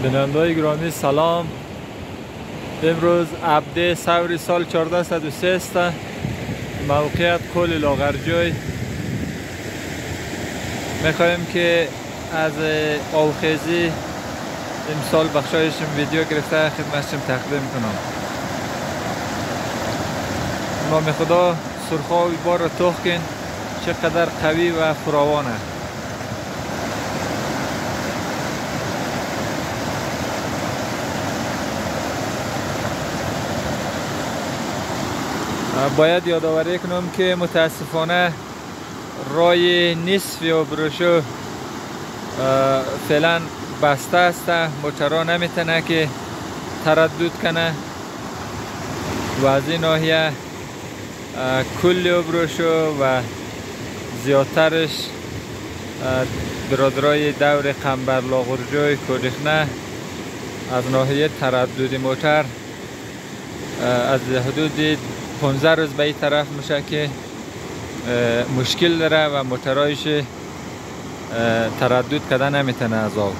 بیننده‌های گرامی سلام. امروز عبده سوری سال 1403 است. موقعیت کل لاغرجوی. میخوایم که از آوخیزی امسال بخشایشم ویدیو گرفته خدمتشم تقدیم کنم. نام خدا سرخاوی بار را توخ کن چقدر قوی و فراوانه. باید یادآوری کنم که متاسفانه رای نصف یا بروشو فعلا بسته است. موترها نمیتونه که تردد کنه و از این ناحیه کل بروشو و زیادترش برادرای دور قنبر لاغرجوی کودخنه از ناحیه تردد موتر از حدود 15 روز به این طرف میشه که مشکل داره و موترایش تردد کردن نمیتونه از آب.